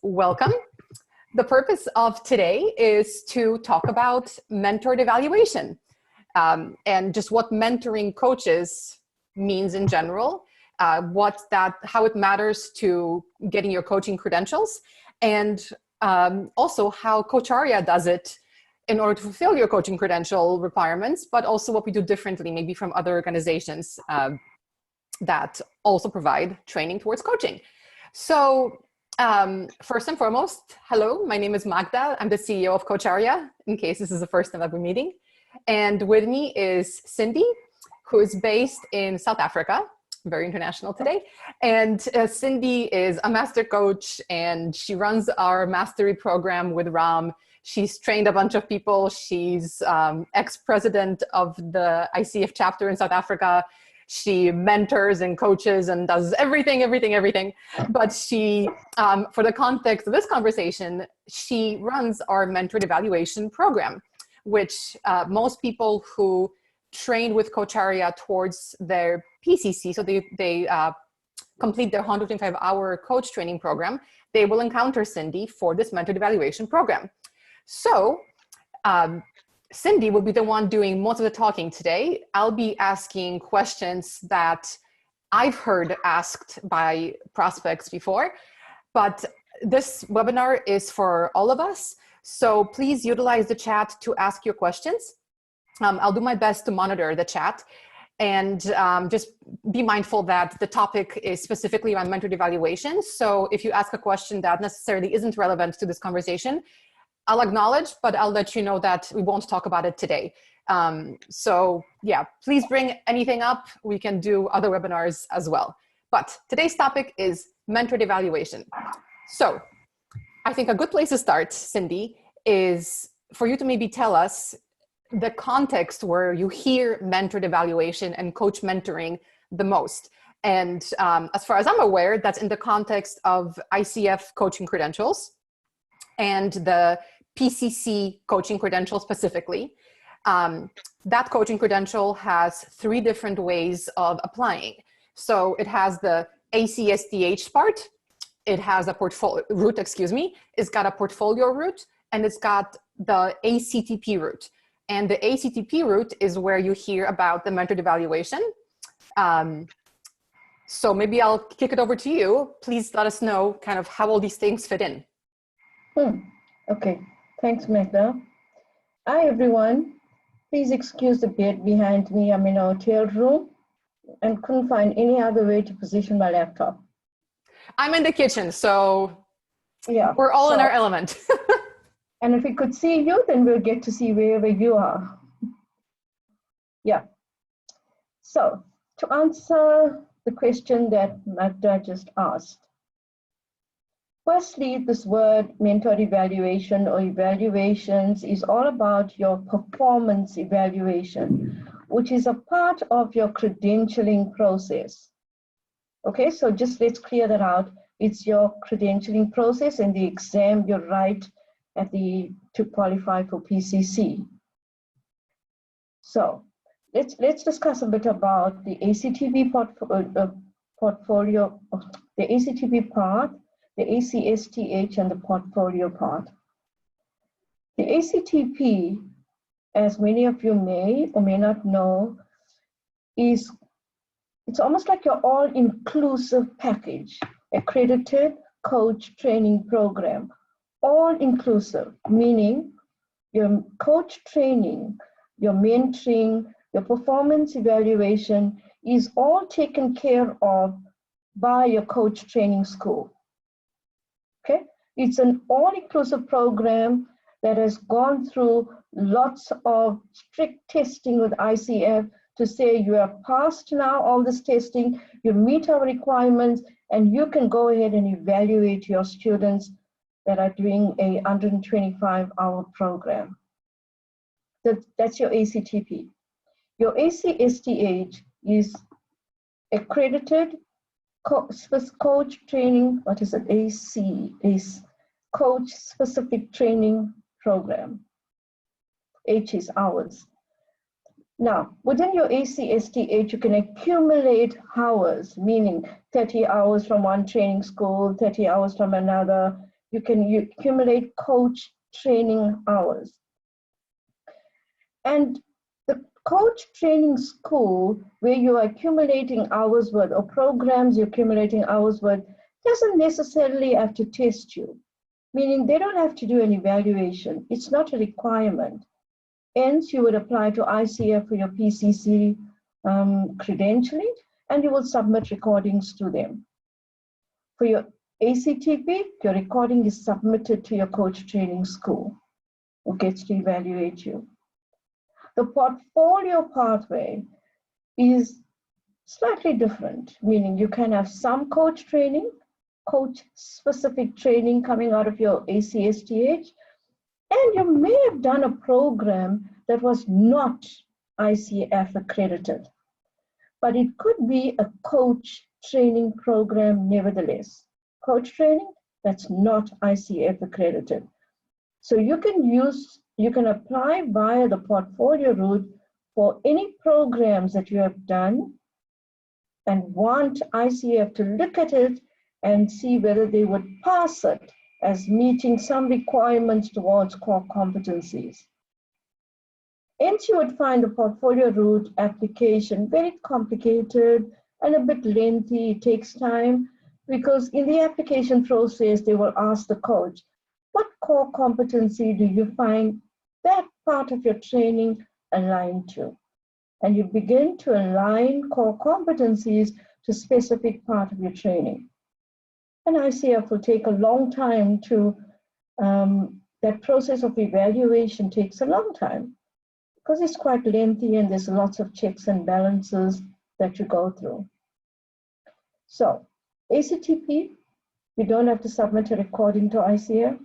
welcome. The purpose of today is to talk about mentored evaluation and just what mentoring coaches means in general, how it matters to getting your coaching credentials, and also how Coacharya does it in order to fulfill your coaching credential requirements, but also what we do differently maybe from other organizations that also provide training towards coaching. So first and foremost, hello, my name is Magda. I'm the CEO of Coacharya, in case this is the first time I've been meeting. And with me is Cindy, who is based in South Africa, very international today. And Cindy is a master coach, and she runs our mastery program with Ram. She's trained a bunch of people. She's ex-president of the ICF chapter in South Africa. She mentors and coaches and does everything. But she, for the context of this conversation, she runs our mentored evaluation program, which most people who train with Coacharya towards their Pcc, so they complete their 125-hour coach training program, they will encounter Cindy for this mentored evaluation program. So Cindy will be the one doing most of the talking today. I'll be asking questions that I've heard asked by prospects before, but this webinar is for all of us. So please utilize the chat to ask your questions. I'll do my best to monitor the chat, and just be mindful that the topic is specifically around mentored evaluation. So if you ask a question that necessarily isn't relevant to this conversation, I'll acknowledge, but I'll let you know that we won't talk about it today. So yeah, please bring anything up. We can do other webinars as well. But today's topic is mentored evaluation. So I think a good place to start, Cindy, is for you to maybe tell us the context where you hear mentored evaluation and coach mentoring the most. And as far as I'm aware, that's in the context of ICF coaching credentials and the Pcc coaching credential specifically. That coaching credential has 3 different ways of applying. So it has the ACSTH part, it has a portfolio route, it's got a portfolio route, and it's got the ACTP route. And the ACTP route is where you hear about the mentored evaluation. So maybe I'll kick it over to you. Please let us know kind of how all these things fit in. Okay, thanks, Magda. Hi, everyone. Please excuse the bed behind me. I'm in a hotel room and couldn't find any other way to position my laptop. I'm in the kitchen, so yeah, we're all in our element. And if we could see you, then we'll get to see wherever you are. Yeah. So to answer the question that Magda just asked, firstly, this word mentored evaluation or evaluations is all about your performance evaluation, which is a part of your credentialing process. Okay, so just let's clear that out. It's your credentialing process and the exam you write to qualify for PCC. So let's discuss a bit about the ACTP portfolio, the ACTP part, the ACSTH, and the portfolio part. The ACTP, as many of you may or may not know, it's almost like your all-inclusive package, accredited coach training program. All-inclusive, meaning your coach training, your mentoring, your performance evaluation is all taken care of by your coach training school. Okay, it's an all-inclusive program that has gone through lots of strict testing with ICF to say you have passed now all this testing, you meet our requirements, and you can go ahead and evaluate your students that are doing a 125-hour program. That's your ACTP. Your ACSTH is accredited coach training, what is it? AC is coach specific training program. H is hours. Now, within your ACSTH, you can accumulate hours, meaning 30 hours from one training school, 30 hours from another, you accumulate coach training hours. And the coach training school, where you're accumulating hours worth, or programs you're accumulating hours worth, doesn't necessarily have to test you, meaning they don't have to do an evaluation. It's not a requirement. Hence, you would apply to ICF for your Pcc credentialing, and you will submit recordings to them. For your ACTP, your recording is submitted to your coach training school, who gets to evaluate you. The portfolio pathway is slightly different, meaning you can have some coach training, coach-specific training coming out of your ACSTH, and you may have done a program that was not ICF accredited, but it could be a coach training program nevertheless. Coach training that's not ICF accredited. So you can apply via the portfolio route for any programs that you have done and want ICF to look at it and see whether they would pass it as meeting some requirements towards core competencies. Hence, you would find the portfolio route application very complicated and a bit lengthy. It takes time because in the application process, they will ask the coach, what core competency do you find that part of your training aligned to? And you begin to align core competencies to specific part of your training. And ICF will take a long time to, that process of evaluation takes a long time because it's quite lengthy and there's lots of checks and balances that you go through. So ACTP, you don't have to submit a recording to ICF.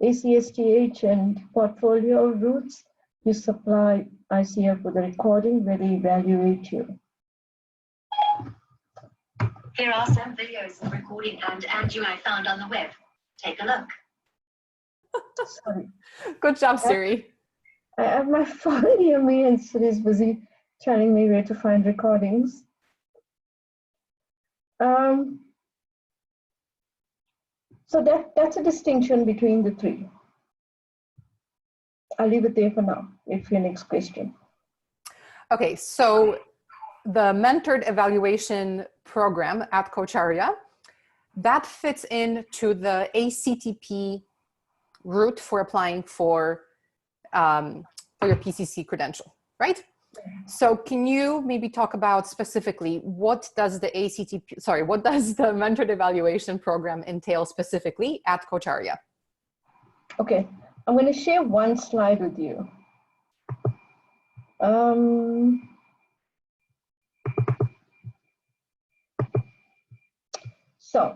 ACSTH and portfolio routes, you supply ICF with a recording where they evaluate you. Here are some videos of recording and you I found on the web. Take a look. Sorry. Good job, Siri. I have my phone near me and Siri's busy telling me where to find recordings. So that's a distinction between the three. I'll leave it there for now, if your next question. Okay, so the mentored evaluation program at Coacharya, that fits into the ACTP route for applying for your Pcc credential, right? So can you maybe talk about specifically what does the what does the mentored evaluation program entail specifically at Coacharya? Okay, I'm going to share one slide with you. So,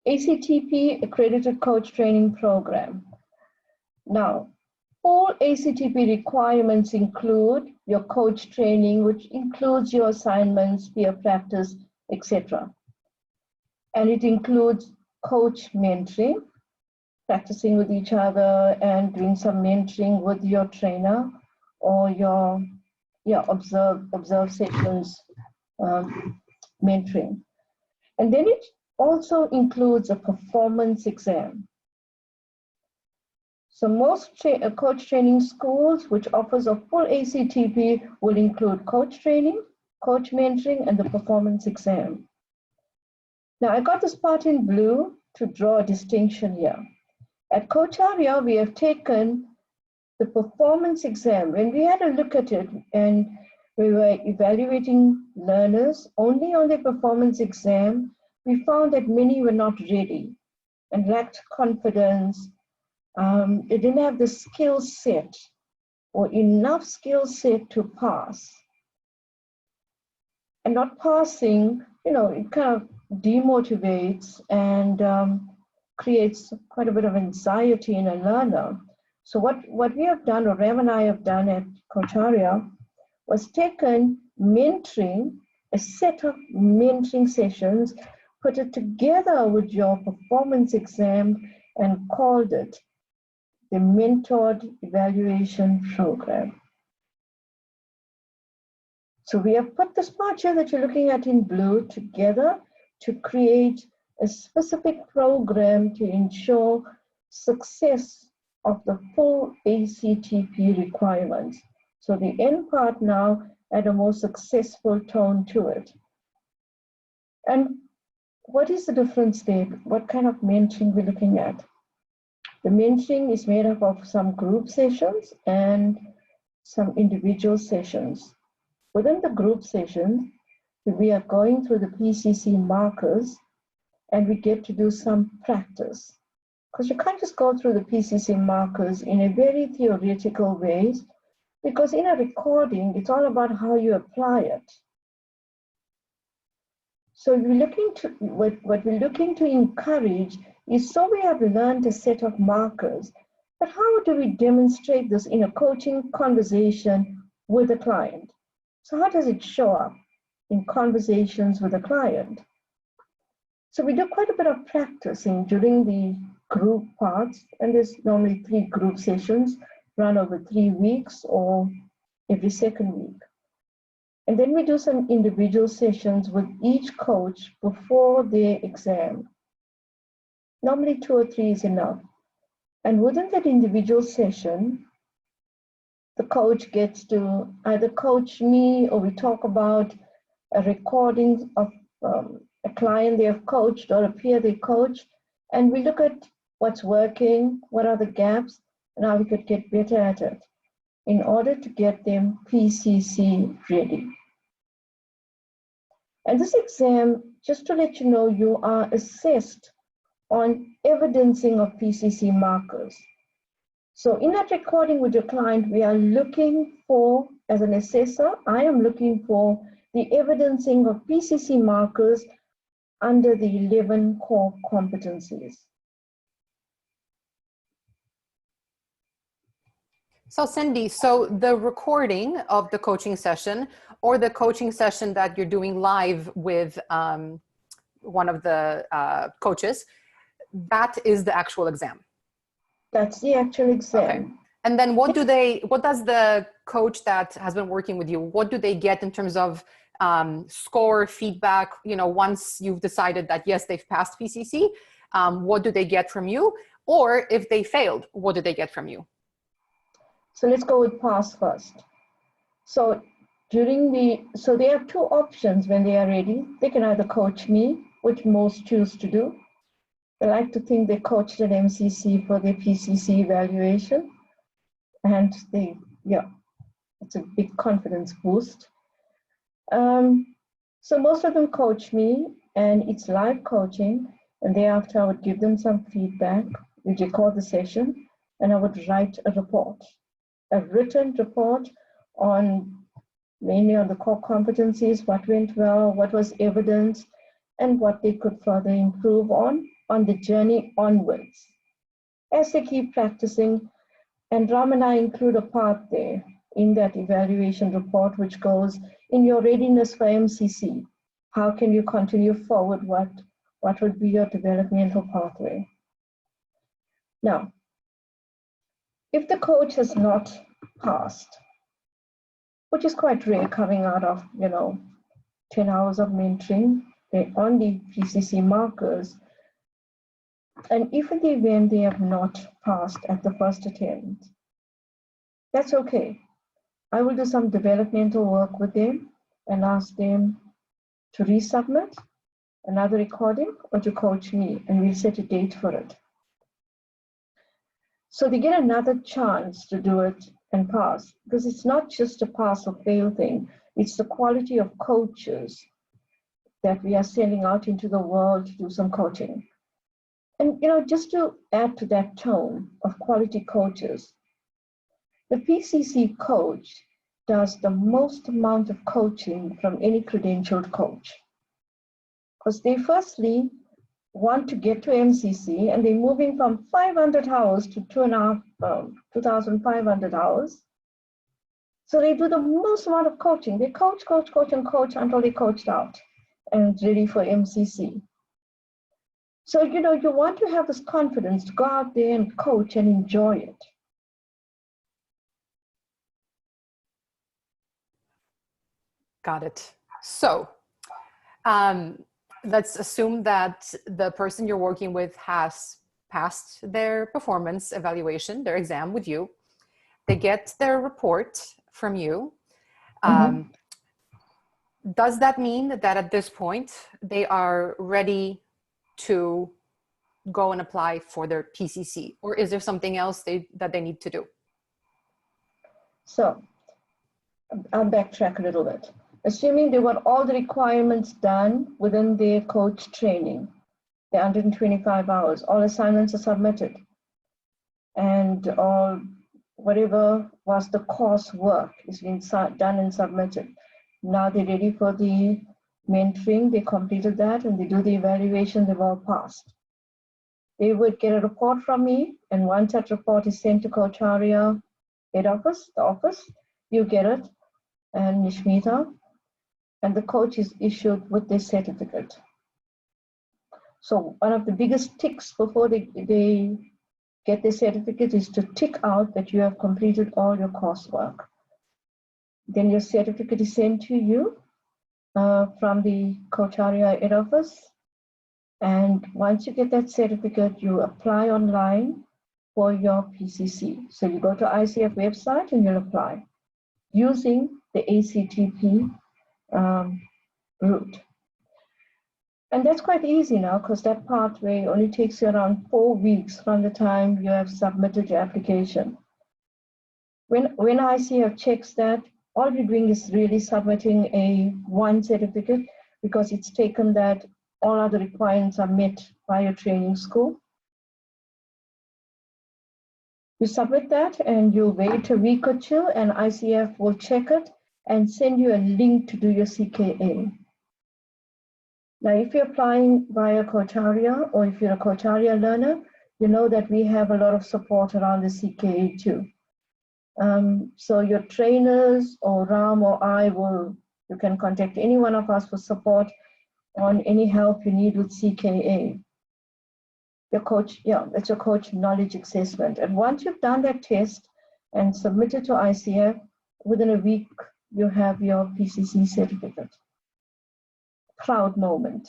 ACTP accredited coach training program. Now, all ACTP requirements include your coach training, which includes your assignments, peer practice, etc. And it includes coach mentoring, practicing with each other and doing some mentoring with your trainer or your observe sessions mentoring. And then it also includes a performance exam. So most coach training schools which offers a full ACTP will include coach training, coach mentoring, and the performance exam. Now I got this part in blue to draw a distinction here. At Coacharya, we have taken the performance exam. When we had a look at it and we were evaluating learners only on the performance exam, we found that many were not ready and lacked confidence. They didn't have the skill set or enough skill set to pass. And not passing, it kind of demotivates and creates quite a bit of anxiety in a learner. So what we have done, or Ram and I have done at Coacharya, was taken mentoring, a set of mentoring sessions, put it together with your performance exam and called it the Mentored Evaluation Program. So we have put this part here that you're looking at in blue together to create a specific program to ensure success of the full ACTP requirements. So the N part now had a more successful tone to it. And what is the difference there? What kind of mentoring we're looking at? The mentoring is made up of some group sessions and some individual sessions. Within the group sessions, we are going through the Pcc markers and we get to do some practice. Because you can't just go through the Pcc markers in a very theoretical way, because in a recording, it's all about how you apply it. So what we're looking to encourage is, so we have learned a set of markers, but how do we demonstrate this in a coaching conversation with a client? So how does it show up in conversations with a client? So we do quite a bit of practicing during the group parts, and there's normally 3 group sessions run over 3 weeks or every second week. And then we do some individual sessions with each coach before their exam. Normally 2 or 3 is enough. And within that individual session, the coach gets to either coach me, or we talk about a recording of a client they have coached or a peer they coach, and we look at what's working, what are the gaps, and how we could get better at it in order to get them PCC ready. And this exam, just to let you know, you are assessed on evidencing of Pcc markers. So in that recording with your client, we are looking for, as an assessor, I am looking for the evidencing of Pcc markers under the 11 core competencies. So Cindy, so the recording of the coaching session, or the coaching session that you're doing live with one of the coaches, that is the actual exam. That's the actual exam. Okay. And then what does the coach that has been working with you, what do they get in terms of score, feedback, once you've decided that, yes, they've passed PCC, what do they get from you? Or if they failed, what do they get from you? So let's go with pass first. So they have 2 options when they are ready. They can either coach me, which most choose to do. They like to think they coached at MCC for their PCC evaluation. And it's a big confidence boost. So most of them coach me, and it's live coaching. And thereafter, I would give them some feedback. We record the session, and I would write a report. A written report mainly on the core competencies, what went well, what was evidence, and what they could further improve on the journey onwards. As they keep practicing, and Ram and I include a part there in that evaluation report, which goes, in your readiness for MCC, how can you continue forward? What would be your developmental pathway? Now, if the coach has not passed, which is quite rare coming out of 10 hours of mentoring, they're on the Pcc markers, and if in the event they have not passed at the first attempt, that's okay. I will do some developmental work with them and ask them to resubmit another recording or to coach me, and we'll set a date for it. So they get another chance to do it and pass, because it's not just a pass or fail thing, it's the quality of coaches that we are sending out into the world to do some coaching. And just to add to that tone of quality coaches, the PCC coach does the most amount of coaching from any credentialed coach, because they firstly want to get to MCC, and they're moving from 500 hours to 2,500 hours. So they do the most amount of coaching. They coach until they coached out and ready for MCC. So, you want to have this confidence to go out there and coach and enjoy it. Got it. So, let's assume that the person you're working with has passed their performance evaluation, their exam with you. They get their report from you. Does that mean that at this point they are ready to go and apply for their PCC, or is there something else that they need to do? So I'll backtrack a little bit. Assuming they got all the requirements done within their coach training, the 125 hours, all assignments are submitted, and all whatever was the coursework is being done and submitted. Now they're ready for the mentoring, they completed that, and they do the evaluation, they've all passed. They would get a report from me, and once that report is sent to Coacharya head office, the office, you get it, and Nishmita, and the coach is issued with their certificate. So one of the biggest ticks before they get their certificate is to tick out that you have completed all your coursework. Then your certificate is sent to you from the Coacharya head office. And once you get that certificate, you apply online for your PCC. So you go to ICF website and you'll apply using the ACTP route. And that's quite easy now, because that pathway only takes you around 4 weeks from the time you have submitted your application. When ICF checks that, all you're doing is really submitting one certificate, because it's taken that all other requirements are met by your training school. You submit that and you'll wait a week or two, and ICF will check it and send you a link to do your CKA. Now, if you're applying via Coacharya, or if you're a Coacharya learner, you know that we have a lot of support around the CKA too. So your trainers or Ram or you can contact any one of us for support on any help you need with CKA. Your coach, it's your coach knowledge assessment. And once you've done that test and submitted to ICF, within a week, you have your PCC certificate. Proud moment.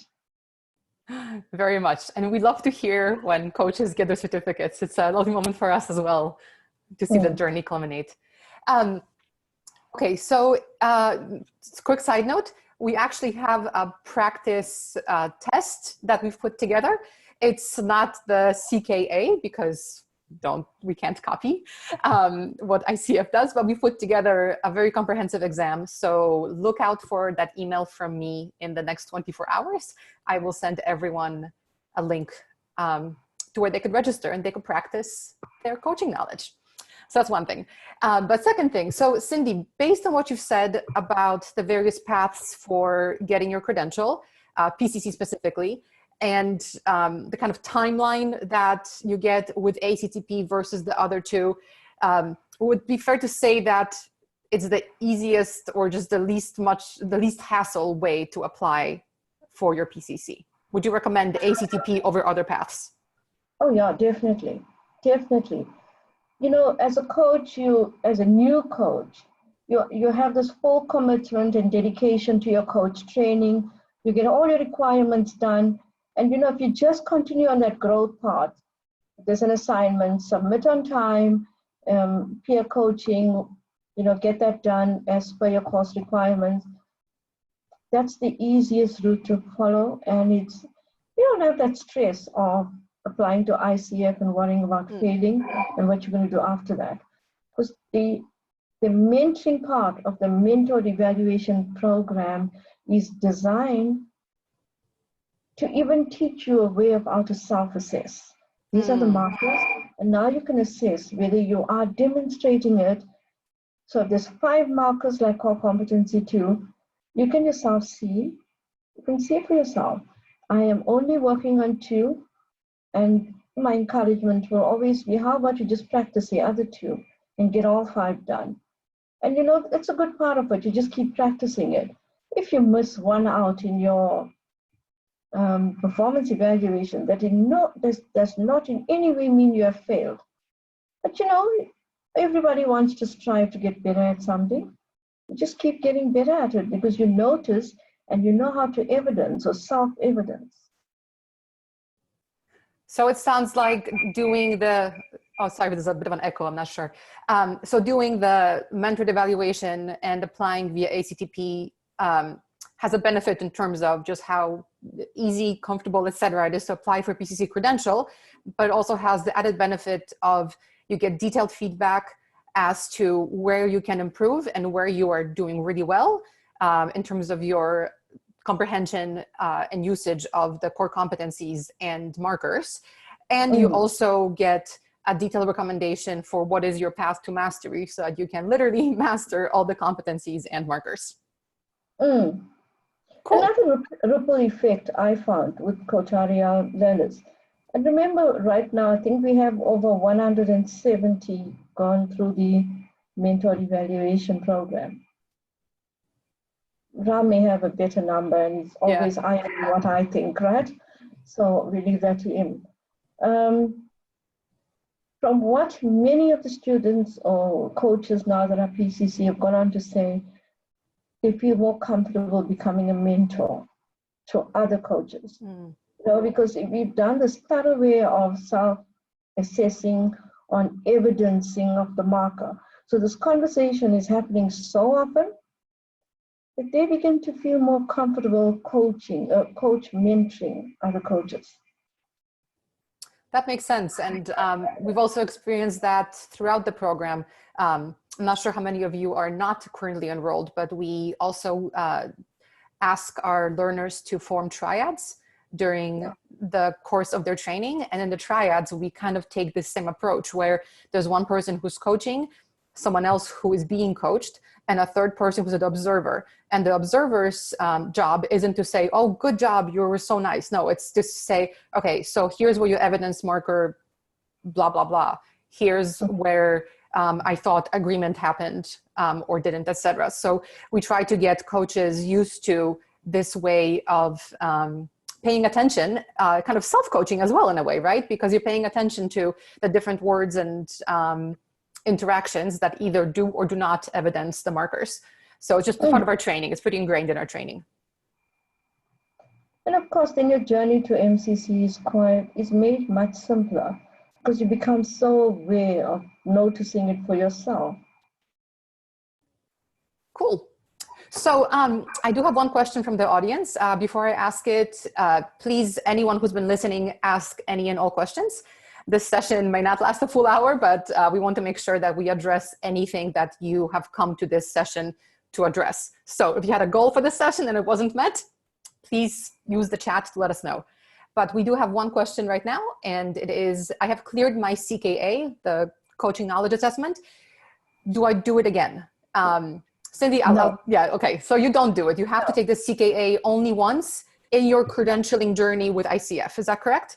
Very much. And we love to hear when coaches get their certificates. It's a lovely moment for us as well to see the journey culminate. Okay, so quick side note, we actually have a practice test that we've put together. It's not the CKA because we can't copy what ICF does, but we put together a very comprehensive exam. So look out for that email from me in the next 24 hours. I will send everyone a link to where they could register and they could practice their coaching knowledge. So that's one thing. But second thing, so Cindy, based on what you've said about the various paths for getting your credential, PCC specifically, and the kind of timeline that you get with ACTP versus the other two, would be fair to say that it's the easiest or just the least hassle way to apply for your PCC. Would you recommend ACTP over other paths? Oh yeah, definitely, definitely. You know, as a coach, as a new coach, you have this full commitment and dedication to your coach training. You get all your requirements done. And you know, if you just continue on that growth path, there's an assignment, submit on time, peer coaching, get that done as per your course requirements. That's the easiest route to follow. And you don't have that stress of applying to ICF and worrying about failing and what you're going to do after that. Because the mentoring part of the mentored evaluation program is designed to even teach you a way of how to self-assess. These are the markers, and now you can assess whether you are demonstrating it. So if there's 5 markers like core competency 2, you can yourself see, you can see for yourself, I am only working on 2, and my encouragement will always be, how about you just practice the other 2 and get all 5 done? And it's a good part of it, you just keep practicing it. If you miss one out in your performance evaluation, that does not in any way mean you have failed. But everybody wants to strive to get better at something. You just keep getting better at it, because you notice and you know how to evidence or self-evidence. So it sounds like doing the, oh, sorry, there's a bit of an echo, I'm not sure. So doing the mentored evaluation and applying via ACTP has a benefit in terms of just how easy, comfortable, etc. it is to apply for PCC Credential, but it also has the added benefit of you get detailed feedback as to where you can improve and where you are doing really well in terms of your comprehension and usage of the core competencies and markers. And you also get a detailed recommendation for what is your path to mastery so that you can literally master all the competencies and markers. Cool. Another ripple effect I found with Coacharya learners. And remember right now, I think we have over 170 gone through the mentor evaluation program. Ram may have a better number and he's always eyeing what I think, right? So we leave that to him. From what many of the students or coaches now that are PCC have gone on to say, they feel more comfortable becoming a mentor to other coaches. You know, because we've done this thorough way of self-assessing on evidencing of the marker. So this conversation is happening so often that they begin to feel more comfortable coaching, coach mentoring other coaches. That makes sense. And we've also experienced that throughout the program. I'm not sure how many of you are not currently enrolled, but we also ask our learners to form triads during the course of their training. And in the triads, we kind of take this same approach where there's one person who's coaching, someone else who is being coached, and a third person who's an observer. And the observer's job isn't to say, oh, good job, you were so nice. No, it's just to say, okay, so here's where your evidence marker, blah, blah, blah. Here's where I thought agreement happened or didn't, etc. So we try to get coaches used to this way of paying attention, kind of self-coaching as well in a way, right? Because you're paying attention to the different words and interactions that either do or do not evidence the markers. So it's just part of our training. It's pretty ingrained in our training. And of course, then your journey to MCC is made much simpler because you become so aware of noticing it for yourself. Cool. So I do have one question from the audience. Before I ask it, please, anyone who's been listening, ask any and all questions. This session may not last a full hour, but we want to make sure that we address anything that you have come to this session to address. So if you had a goal for this session and it wasn't met, please use the chat to let us know. But we do have one question right now, and it is, I have cleared my CKA, the Coaching Knowledge Assessment. Do I do it again? Cindy, yeah, okay. So you don't do it. You have to take the CKA only once in your credentialing journey with ICF. Is that correct?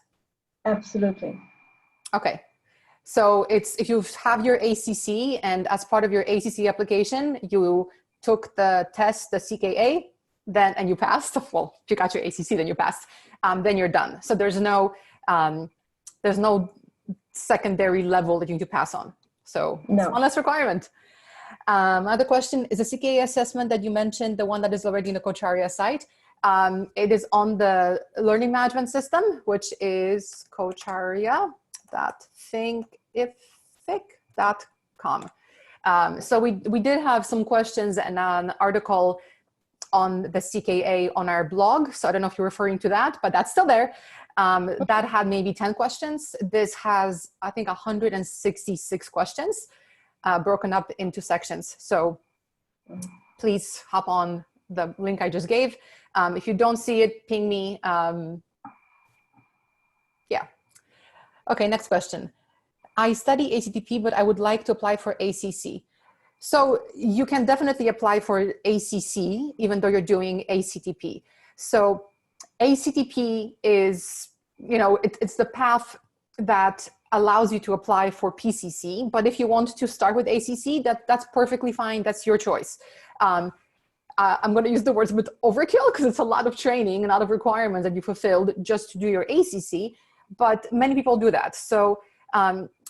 Absolutely. Okay. So it's, if you have your ACC and as part of your ACC application, you took the test, the CKA, then, and you passed, well, if you got your ACC, then you passed, then you're done. So there's no secondary level that you need to pass on. So it's one less requirement. Another question is the CKA assessment that you mentioned, the one that is already in the Coacharya site. It is on the learning management system, which is coacharya.thinkific.com. So we did have some questions and an article on the CKA on our blog. So I don't know if you're referring to that, but that's still there. That had maybe 10 questions. This has, I think, 166 questions broken up into sections. So please hop on the link I just gave. If you don't see it, ping me. Yeah. Okay, next question. I study ACTP, but I would like to apply for ACC. So you can definitely apply for ACC, even though you're doing ACTP. So ACTP is, you know, it's the path that allows you to apply for PCC. But if you want to start with ACC, that's perfectly fine. That's your choice. I'm going to use the words with overkill because it's a lot of training, a lot of requirements that you fulfilled just to do your ACC. But many people do that. So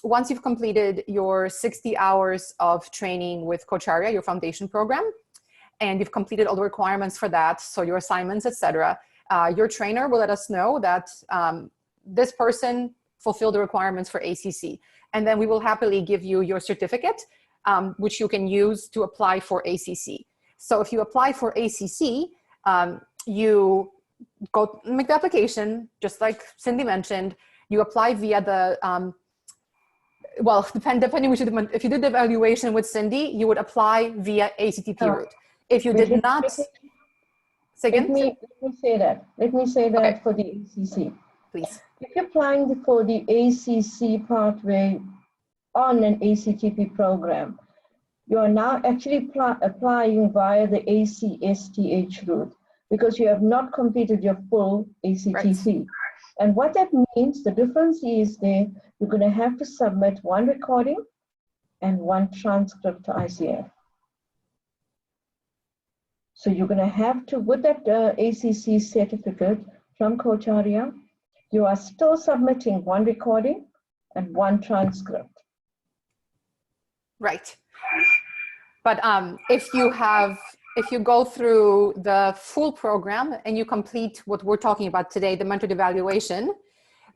once you've completed your 60 hours of training with Coacharya, your foundation program, and you've completed all the requirements for that, so your assignments, etc., your trainer will let us know that this person fulfilled the requirements for ACC. And then we will happily give you your certificate, which you can use to apply for ACC. So if you apply for ACC, you go make the application, just like Cindy mentioned. You apply via the, well, depending which, if you did the evaluation with Cindy, you would apply via ACTP route. If you did not, say again? Let me say that. Let me say that Okay. for the ACC. Please. If you're applying for the ACC pathway on an ACTP program, you are now actually applying via the ACSTH route because you have not completed your full ACTP. Right. And what that means, the difference is there, you're going to have to submit one recording and one transcript to ICF. So you're going to have to, with that ACC certificate from Coacharya, you are still submitting one recording and one transcript. Right. But if you go through the full program and you complete what we're talking about today, the mentored evaluation,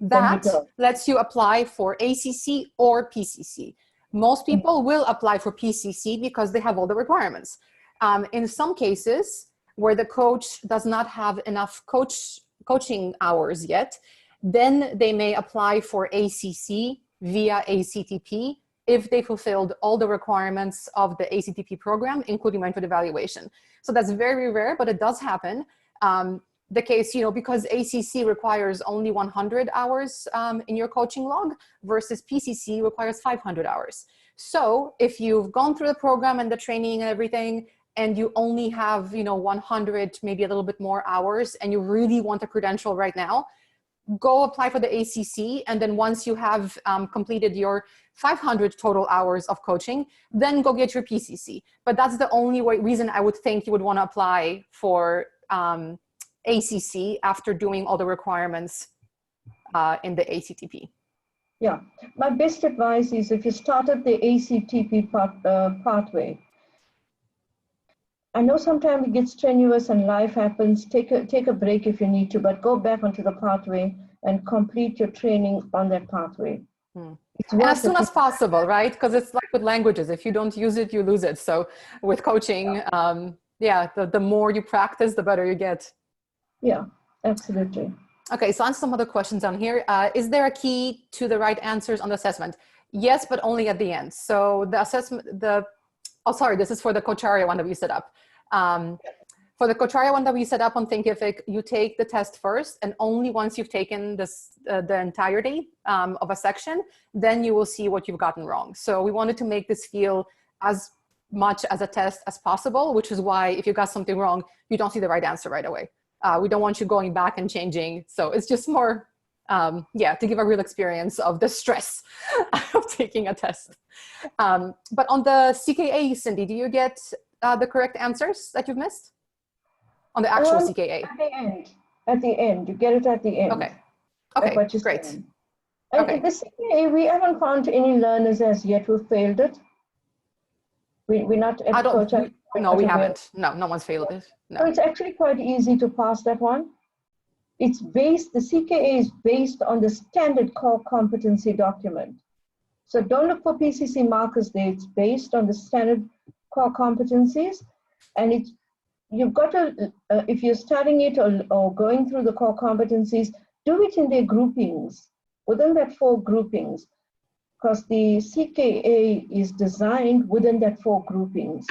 that lets you apply for ACC or PCC. Most people will apply for PCC because they have all the requirements. In some cases where the coach does not have enough coaching hours yet, then they may apply for ACC via ACTP if they fulfilled all the requirements of the ACTP program, including mentored evaluation. So that's very rare, but it does happen. The case, because ACC requires only 100 hours in your coaching log versus PCC requires 500 hours. So if you've gone through the program and the training and everything, and you only have, 100, maybe a little bit more hours, and you really want a credential right now, go apply for the ACC. And then once you have completed your 500 total hours of coaching, then go get your PCC. But that's the only reason I would think you would want to apply for ACC after doing all the requirements in the ACTP. Yeah, my best advice is if you started the ACTP pathway, I know sometimes it gets strenuous and life happens, take a break if you need to, but go back onto the pathway and complete your training on that pathway. And as soon as possible, right? Because it's like with languages, if you don't use it, you lose it. So with coaching, the more you practice, the better you get. Yeah, absolutely. Okay, so on some other questions on here. Is there a key to the right answers on the assessment? Yes, but only at the end. So the assessment, this is for the Coacharya one that we set up. For the Coacharya one that we set up on Thinkific, you take the test first, and only once you've taken this, the entirety of a section, then you will see what you've gotten wrong. So we wanted to make this feel as much as a test as possible, which is why if you got something wrong, you don't see the right answer right away. We don't want you going back and changing. So it's just more, to give a real experience of the stress of taking a test. But on the CKA, Cindy, do you get the correct answers that you've missed? On the actual CKA? At the end, you get it at the end. Okay, great. And the CKA, we haven't found any learners as yet who failed it. We're not at Coacharya. No, we haven't. No, no one's failed it. No. So it's actually quite easy to pass that one. It's based, the CKA is based on the standard core competency document. So don't look for Pcc markers there. It's based on the standard core competencies. And you've got to, if you're studying it or going through the core competencies, do it in their groupings, within that 4 groupings, because the CKA is designed within that 4 groupings.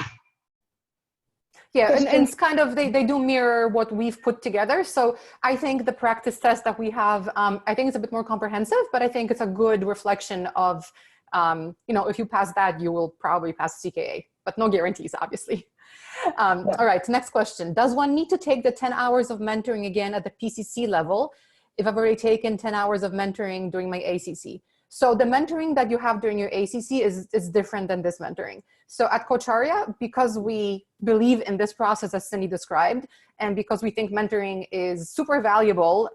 Yeah, and it's kind of, they do mirror what we've put together. So I think the practice test that we have, I think it's a bit more comprehensive, but I think it's a good reflection of, if you pass that, you will probably pass CKA, but no guarantees, obviously. All right, next question. Does one need to take the 10 hours of mentoring again at the PCC level if I've already taken 10 hours of mentoring during my ACC? So the mentoring that you have during your ACC is different than this mentoring. So at Coacharya, because we believe in this process as Cindy described, and because we think mentoring is super valuable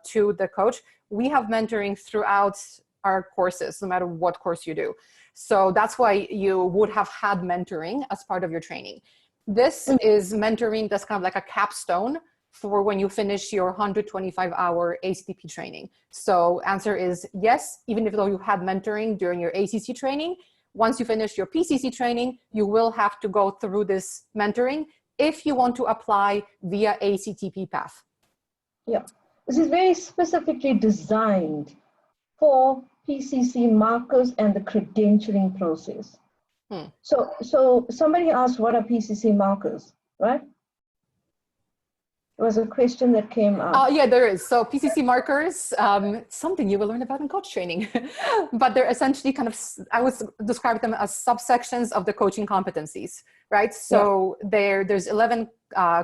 to the coach, we have mentoring throughout our courses, no matter what course you do. So that's why you would have had mentoring as part of your training. This is mentoring that's kind of like a capstone for when you finish your 125-hour ACTP training. So answer is yes, even if though you had mentoring during your ACC training, once you finish your PCC training, you will have to go through this mentoring if you want to apply via ACTP path. Yeah, this is very specifically designed for PCC markers and the credentialing process. So somebody asked, what are PCC markers, right? There was a question that came up. Yeah, there is. So PCC markers, something you will learn about in coach training, but they're essentially kind of, I would describe them as subsections of the coaching competencies, right? So there's 11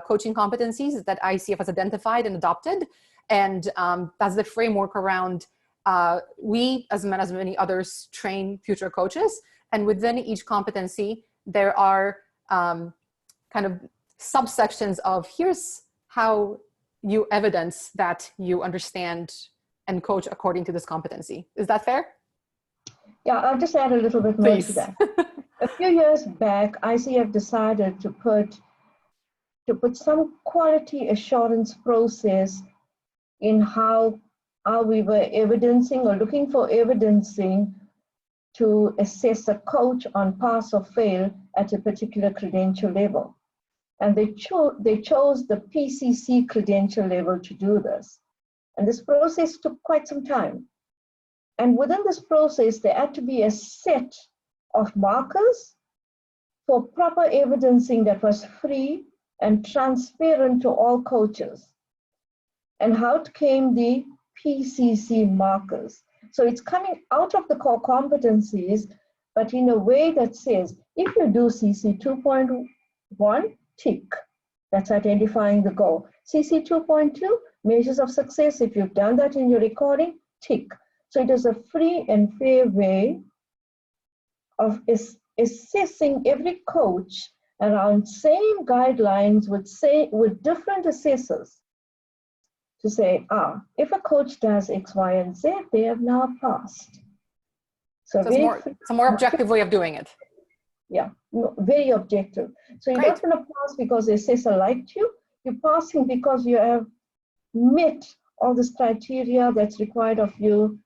coaching competencies that ICF has identified and adopted. And that's the framework around we, as many others, train future coaches. And within each competency, there are kind of subsections of here's how you evidence that you understand and coach according to this competency. Is that fair? Yeah, I'll just add a little bit more to that. A few years back, ICF decided to put some quality assurance process in how we were evidencing or looking for evidencing to assess a coach on pass or fail at a particular credential level. And they chose the PCC credential level to do this. And this process took quite some time. And within this process, there had to be a set of markers for proper evidencing that was free and transparent to all coaches. And out came the PCC markers. So it's coming out of the core competencies, but in a way that says, if you do CC 2.1, tick, that's identifying the goal. CC 2.2, measures of success. If you've done that in your recording, tick. So it is a free and fair way of assessing every coach around same guidelines with different assessors to say, if a coach does X, Y, and Z, they have now passed. So it's a more objective way of doing it. Yeah, very objective. So you're not going to pass because the assessor liked you. You're passing because you have met all this criteria that's required of you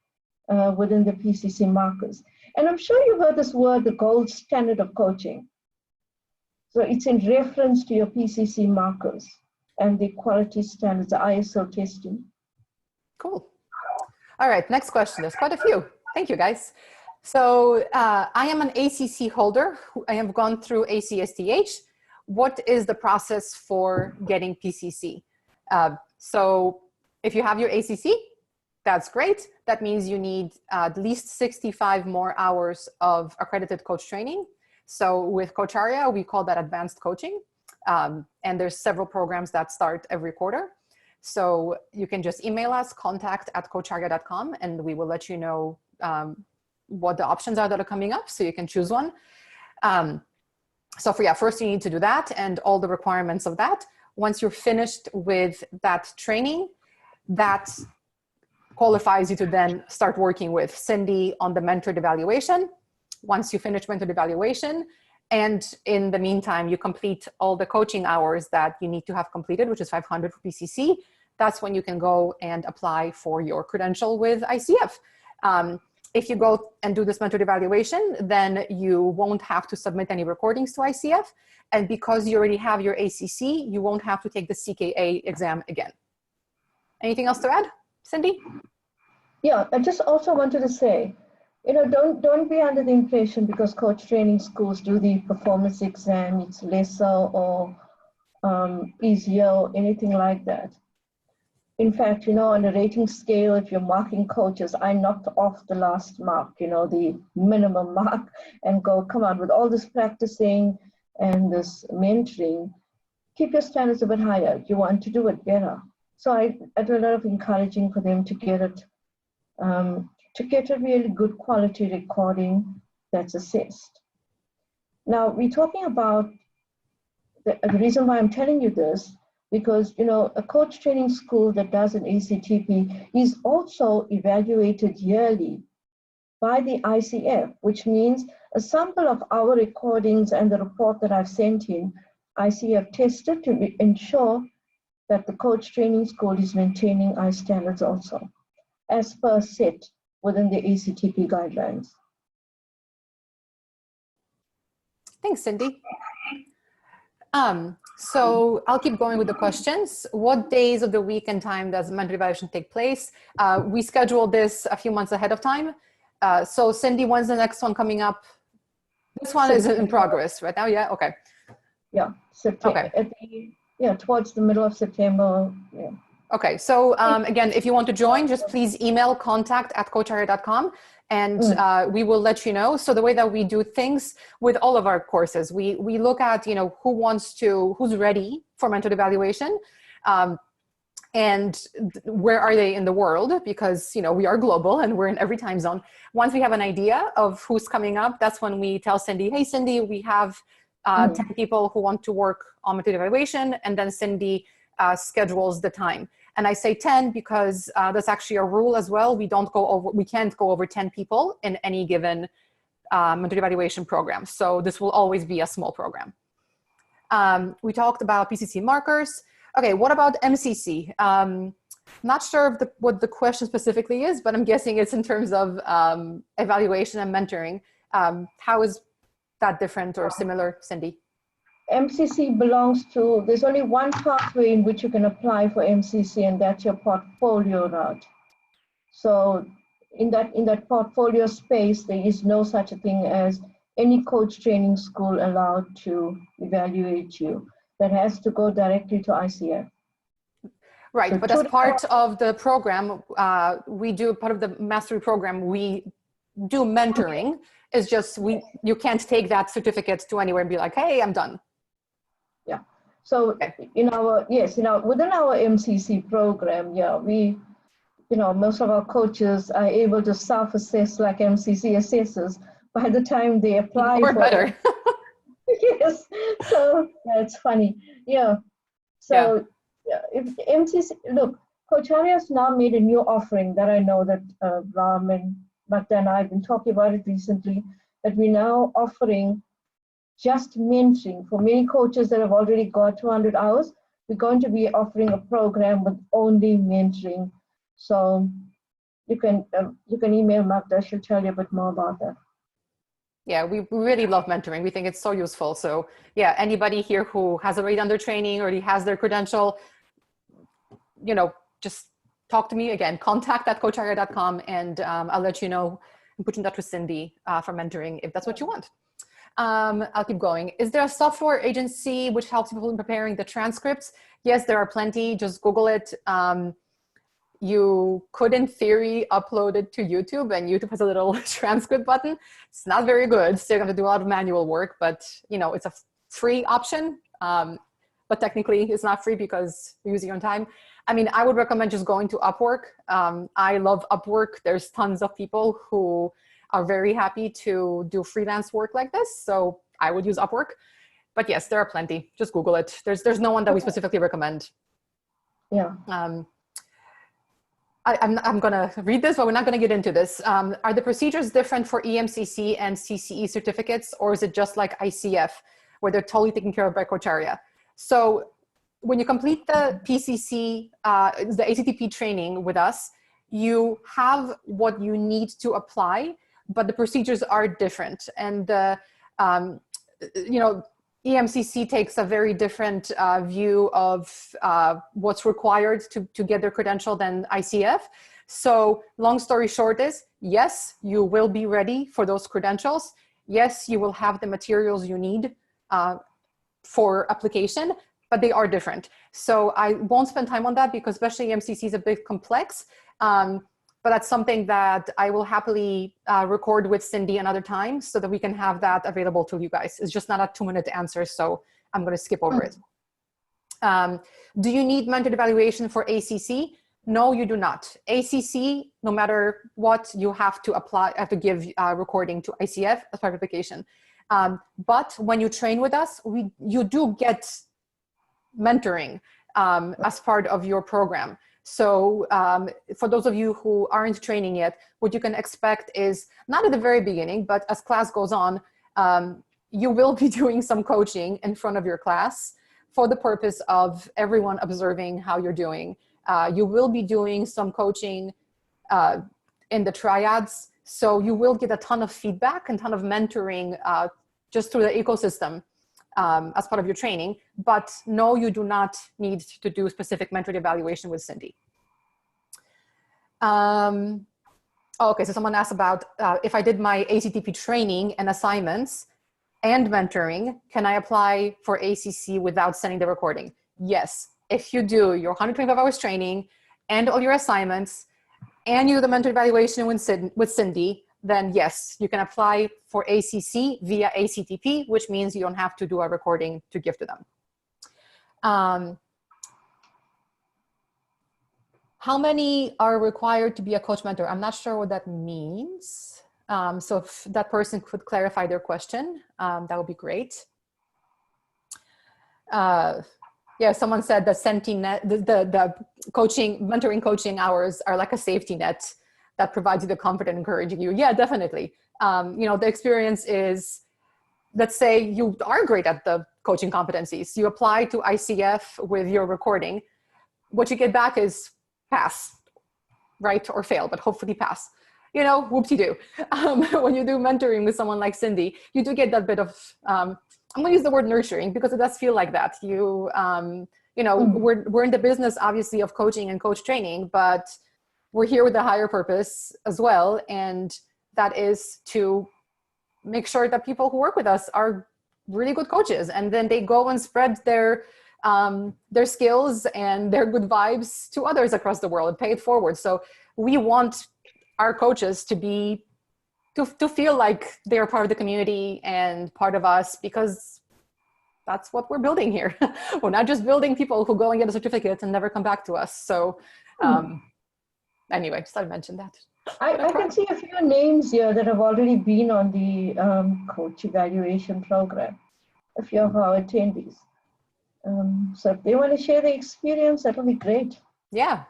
within the PCC markers. And I'm sure you've heard this word, the gold standard of coaching. So it's in reference to your PCC markers and the quality standards, the ISO testing. Cool. All right, next question. There's quite a few. Thank you, guys. So I am an ACC holder. I have gone through ACSTH. What is the process for getting PCC? So if you have your ACC, that's great. That means you need at least 65 more hours of accredited coach training. So with Coacharya, we call that advanced coaching. And there's several programs that start every quarter. So you can just email us, contact@coacharya.com, and we will let you know what the options are that are coming up, so you can choose one. First you need to do that and all the requirements of that. Once you're finished with that training, that qualifies you to then start working with Cindy on the mentored evaluation. Once you finish mentored evaluation, and in the meantime, you complete all the coaching hours that you need to have completed, which is 500 for PCC, that's when you can go and apply for your credential with ICF. If you go and do this mentored evaluation, then you won't have to submit any recordings to ICF. And because you already have your ACC, you won't have to take the CKA exam again. Anything else to add, Cindy? Yeah, I just also wanted to say, don't be under the impression because coach training schools do the performance exam, it's lesser or easier or anything like that. In fact, on a rating scale, if you're marking coaches, I knocked off the last mark, the minimum mark, and go, come on, with all this practicing and this mentoring, keep your standards a bit higher. You want to do it better. So I do a lot of encouraging for them to get it, to get a really good quality recording that's assessed. Now, we're talking about the reason why I'm telling you this, because, a coach training school that does an ACTP is also evaluated yearly by the ICF, which means a sample of our recordings and the report that I've sent in ICF tested to ensure that the coach training school is maintaining I standards also, as per set within the ACTP guidelines. Thanks, Cindy. So I'll keep going with the questions. What days of the week and time does mentor evaluation take place? We scheduled this a few months ahead of time. So Cindy, when's the next one coming up? This one is in progress right now, yeah? Okay. Yeah, September. Okay. Towards the middle of September. Yeah. Okay, so again, if you want to join, just please email contact@coacharya.com and we will let you know. So the way that we do things with all of our courses, we look at, who's ready for mentored evaluation and where are they in the world, because, we are global and we're in every time zone. Once we have an idea of who's coming up, that's when we tell Cindy, hey, Cindy, we have 10 people who want to work on mentored evaluation, and then Cindy schedules the time. And I say 10 because that's actually a rule as well. We can't go over 10 people in any given mentored evaluation program. So this will always be a small program. We talked about Pcc markers. Okay, what about MCC? Not sure what the question specifically is, but I'm guessing it's in terms of evaluation and mentoring. How is that different or similar, Cindy? MCC belongs to, there's only one pathway in which you can apply for MCC, and that's your portfolio route. So in that portfolio space, there is no such a thing as any coach training school allowed to evaluate you. That has to go directly to ICF. Right, So but as part of the program, we do part of the mastery program, we do mentoring. It's just you can't take that certificate to anywhere and be like, hey, I'm done. Yeah. So within our MCC program, most of our coaches are able to self-assess like MCC assessors by the time they apply. Or better. Yes. So that's funny. Yeah. So if MCC, look, Coacharya has now made a new offering that I know that Ram and Magda and I have been talking about it recently, that we're now offering just mentoring for many coaches that have already got 200 hours. We're going to be offering a program with only mentoring. So you can email Magda, she'll tell you a bit more about that. Yeah, we really love mentoring. We think it's so useful. So yeah, anybody here who has already done their training, already has their credential, just talk to me again, contact@coacharya.com, and I'll let you know and put you in touch with Cindy for mentoring if that's what you want. I'll keep going. Is there a software agency which helps people in preparing the transcripts? Yes, there are plenty. Just Google it. You could, in theory, upload it to YouTube, and YouTube has a little transcript button. It's not very good. Still have to do a lot of manual work, but it's a free option. But technically, it's not free because you're using your own time. I mean, I would recommend just going to Upwork. I love Upwork. There's tons of people who are very happy to do freelance work like this. So I would use Upwork. But yes, there are plenty. Just Google it. There's no one that we specifically recommend. Yeah. I'm going to read this, but we're not going to get into this. Are the procedures different for EMCC and CCE certificates, or is it just like ICF, where they're totally taken care of by Coacharya? So when you complete the PCC, the ACTP training with us, you have what you need to apply, but the procedures are different. And EMCC takes a very different view of what's required to get their credential than ICF. So long story short is, yes, you will be ready for those credentials. Yes, you will have the materials you need for application, but they are different. So I won't spend time on that because especially EMCC is a bit complex. But that's something that I will happily record with Cindy another time so that we can have that available to you guys. It's just not a 2-minute answer, so I'm going to skip over it. Do you need mentored evaluation for ACC? No, you do not. ACC, no matter what, you have to give recording to ICF as part of application. But when you train with us, you do get mentoring as part of your program. So for those of you who aren't training yet, what you can expect is not at the very beginning, but as class goes on, you will be doing some coaching in front of your class for the purpose of everyone observing how you're doing. You will be doing some coaching in the triads. So you will get a ton of feedback and ton of mentoring just through the ecosystem as part of your training. But no, you do not need to do specific mentored evaluation with Cindy. Okay, so someone asked about if I did my ACTP training and assignments and mentoring, can I apply for ACC without sending the recording? Yes, if you do your 125 hours training and all your assignments and you do the mentor evaluation with Cindy, then yes, you can apply for ACC via ACTP, which means you don't have to do a recording to give to them. How many are required to be a coach mentor? I'm not sure what that means. So if that person could clarify their question, that would be great. Yeah, someone said the mentoring coaching hours are like a safety net that provides you the comfort and encouraging you. Yeah, definitely. You know, the experience is, let's say you are great at the coaching competencies. You apply to ICF with your recording. What you get back is pass, right? Or fail, but hopefully pass. You know, whoop-de-doo. When you do mentoring with someone like Cindy, you do get that bit of, I'm gonna use the word nurturing because it does feel like that. You know, we're in the business, obviously, of coaching and coach training, but we're here with a higher purpose as well. And that is to make sure that people who work with us are really good coaches. And then they go and spread their skills and their good vibes to others across the world, pay it forward. So we want our coaches to feel like they're part of the community and part of us, because that's what we're building here. We're not just building people who go and get a certificate and never come back to us. So anyway, just thought I'd mention that. I can see a few names here that have already been on the coach evaluation program, a few of our attendees. So if they want to share their experience, that'll be great. Yeah.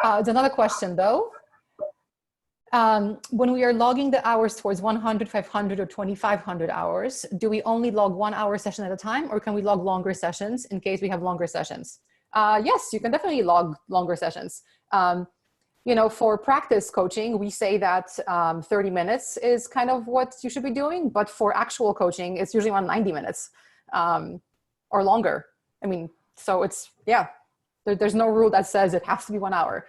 There's another question though. When we are logging the hours towards 100, 500, or 2,500 hours, do we only log 1 hour session at a time, or can we log longer sessions in case we have longer sessions? Yes, you can definitely log longer sessions. You know, for practice coaching, we say that 30 minutes is kind of what you should be doing, but for actual coaching, it's usually around 90 minutes or longer. I mean, so it's, yeah, there's no rule that says it has to be 1 hour.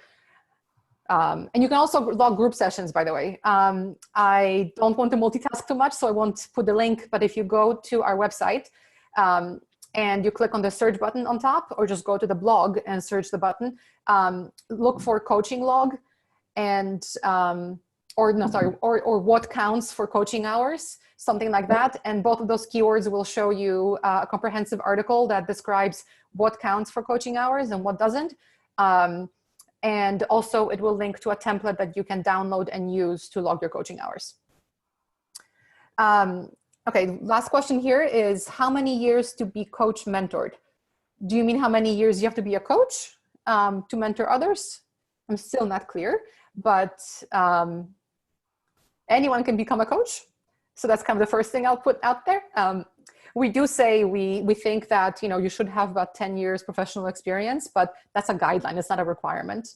And you can also log group sessions, by the way. I don't want to multitask too much, so I won't put the link, but if you go to our website and you click on the search button on top, or just go to the blog and search the button, look for coaching log and, or what counts for coaching hours, something like that. And both of those keywords will show you a comprehensive article that describes what counts for coaching hours and what doesn't. And also it will link to a template that you can download and use to log your coaching hours. Okay, last question here is, how many years to be coach mentored? Do you mean how many years you have to be a coach to mentor others? I'm still not clear, but anyone can become a coach. So that's kind of the first thing I'll put out there. We do say we think that, you know, you should have about 10 years professional experience, but that's a guideline. It's not a requirement.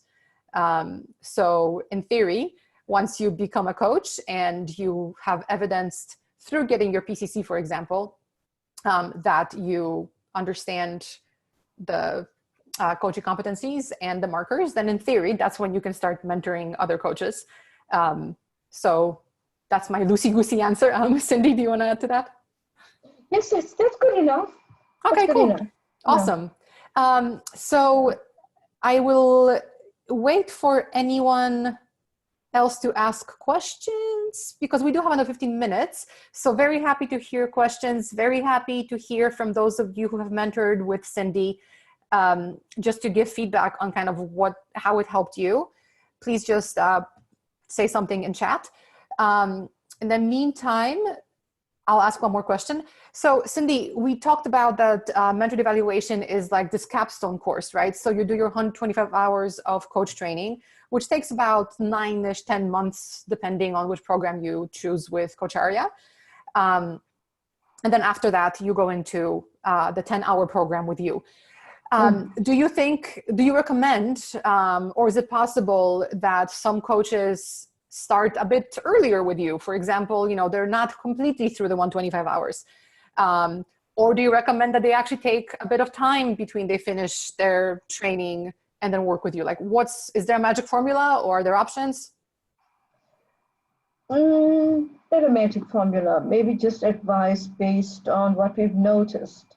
So in theory, once you become a coach and you have evidenced through getting your PCC, for example, that you understand the coaching competencies and the markers, then in theory, that's when you can start mentoring other coaches. So that's my loosey-goosey answer. Cindy, do you want to add to that? Yes, that's good enough. Okay, cool. Enough. Awesome. Yeah. So I will wait for anyone else to ask questions because we do have another 15 minutes. So very happy to hear questions. Very happy to hear from those of you who have mentored with Cindy, just to give feedback on kind of how it helped you. Please just say something in chat. In the meantime, I'll ask one more question. So Cindy, we talked about that mentored evaluation is like this capstone course, right? So you do your 125 hours of coach training, which takes about 9-ish, 10 months, depending on which program you choose with Coacharya. And And then after that, you go into the 10-hour program with you. Do you recommend, or is it possible that some coaches start a bit earlier with you? For example, they're not completely through the 125 hours. Or do you recommend that they actually take a bit of time between they finish their training and then work with you? Like, is there a magic formula, or are there options? Not a magic formula, maybe just advice based on what we've noticed.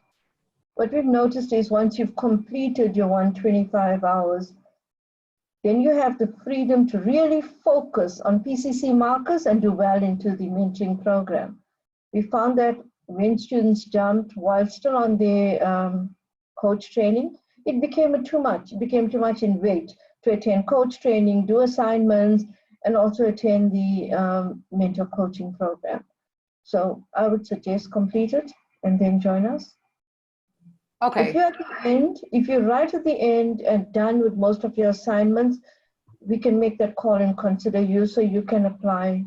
What we've noticed is once you've completed your 125 hours, then you have the freedom to really focus on Pcc markers and do well into the mentoring program. We found that when students jumped while still on their coach training, it became too much. It became too much in weight to attend coach training, do assignments, and also attend the mentor coaching program. So I would suggest complete it and then join us. Okay. If you're at the end, if you're right at the end and done with most of your assignments, we can make that call and consider you, so you can apply.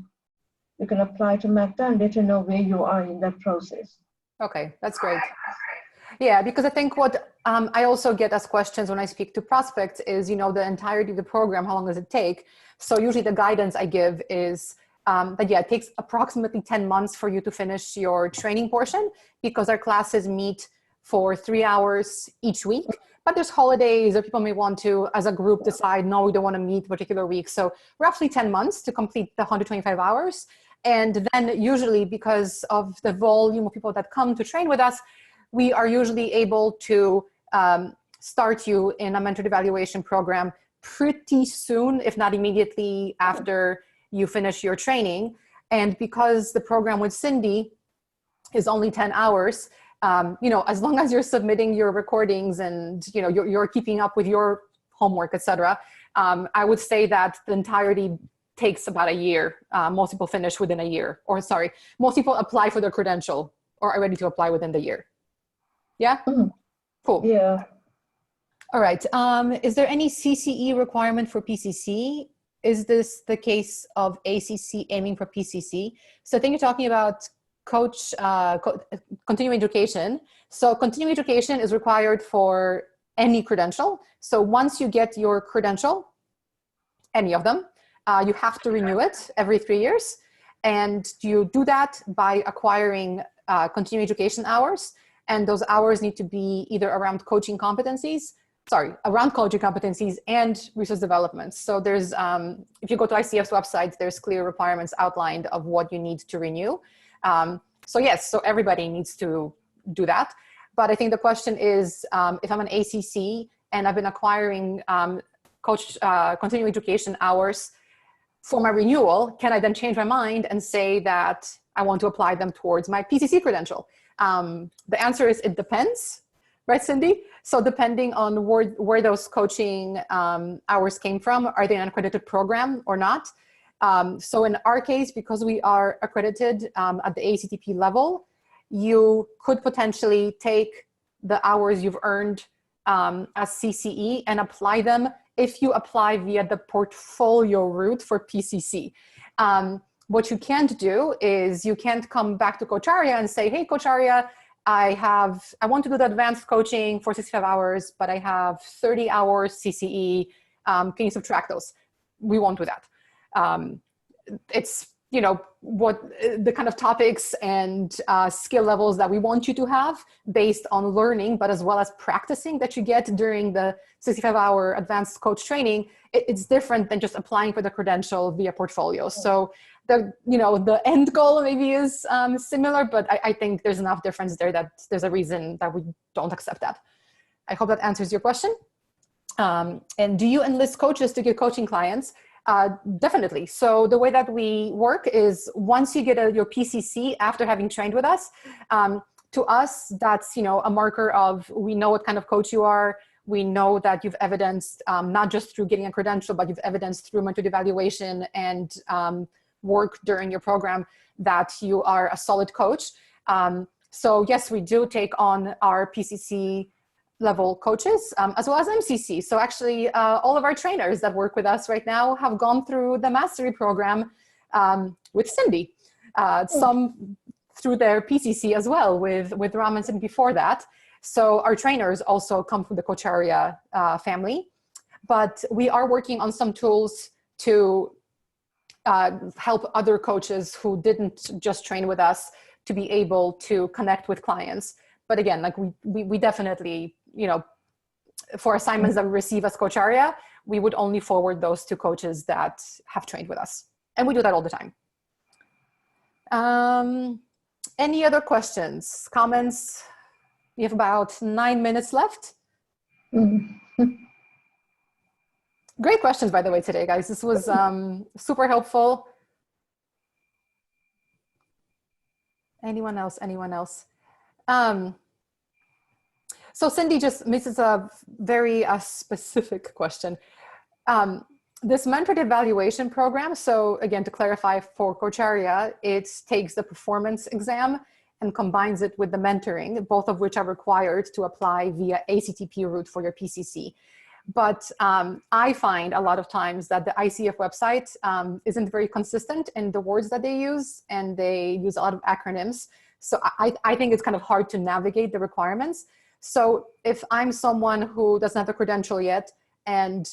You can apply to Magda and let her know where you are in that process. Okay, that's great. Yeah, because I think what I also get as questions when I speak to prospects is, the entirety of the program, how long does it take? So usually the guidance I give is that, it takes approximately 10 months for you to finish your training portion, because our classes meet for 3 hours each week. But there's holidays, or people may want to, as a group, decide, no, we don't want to meet particular weeks. So roughly 10 months to complete the 125 hours. And then usually, because of the volume of people that come to train with us, we are usually able to start you in a mentored evaluation program pretty soon, if not immediately after you finish your training. And because the program with Cindy is only 10 hours, as long as you're submitting your recordings and, you're keeping up with your homework, etc., I would say that the entirety takes about a year. Most people finish within a year, most people apply for their credential or are ready to apply within the year. Yeah? Cool. Yeah. All right. Is there any CCE requirement for PCC? Is this the case of ACC aiming for PCC? So I think you're talking about continuing education. So continuing education is required for any credential. So once you get your credential, any of them, you have to renew it every 3 years. And you do that by acquiring continuing education hours. And those hours need to be either around coaching competencies and resource development. So there's, if you go to ICF's website, there's clear requirements outlined of what you need to renew. So yes, so everybody needs to do that. But I think the question is, if I'm an ACC and I've been acquiring continuing education hours for my renewal, can I then change my mind and say that I want to apply them towards my PCC credential? The answer is it depends, right, Cindy? So depending on where those coaching hours came from, are they an accredited program or not? So in our case, because we are accredited at the ACTP level, you could potentially take the hours you've earned as CCE and apply them if you apply via the portfolio route for PCC. What you can't do is you can't come back to Coacharya and say, hey, Coacharya, I want to do the advanced coaching for 65 hours, but I have 30 hours CCE. Can you subtract those? We won't do that. It's, what the kind of topics and skill levels that we want you to have based on learning, but as well as practicing that you get during the 65-hour advanced coach training. It's different than just applying for the credential via portfolio. So the end goal maybe is similar, but I think there's enough difference there that there's a reason that we don't accept that. I hope that answers your question. And do you enlist coaches to get coaching clients? Definitely. So the way that we work is once you get your PCC after having trained with us, to us, that's, a marker of, we know what kind of coach you are. We know that you've evidenced, not just through getting a credential, but you've evidenced through mentored evaluation and work during your program that you are a solid coach. So yes, we do take on our PCC level coaches, as well as MCC. So actually all of our trainers that work with us right now have gone through the mastery program with Cindy. Some through their PCC as well with Ram and Cindy before that. So our trainers also come from the Coacharya family. But we are working on some tools to help other coaches who didn't just train with us to be able to connect with clients. But again, like we definitely, you know, for assignments that we receive as Coacharya, we would only forward those to coaches that have trained with us. And we do that all the time. Any other questions, comments? We have about 9 minutes left. Great questions, by the way, today, guys. This was super helpful. Anyone else? Anyone else? So Cindy just misses a very specific question. This mentored evaluation program, so again, to clarify for Coacharya, it takes the performance exam and combines it with the mentoring, both of which are required to apply via ACTP route for your PCC. But I find a lot of times that the ICF website isn't very consistent in the words that they use, and they use a lot of acronyms. So I think it's kind of hard to navigate the requirements. So if I'm someone who doesn't have a credential yet and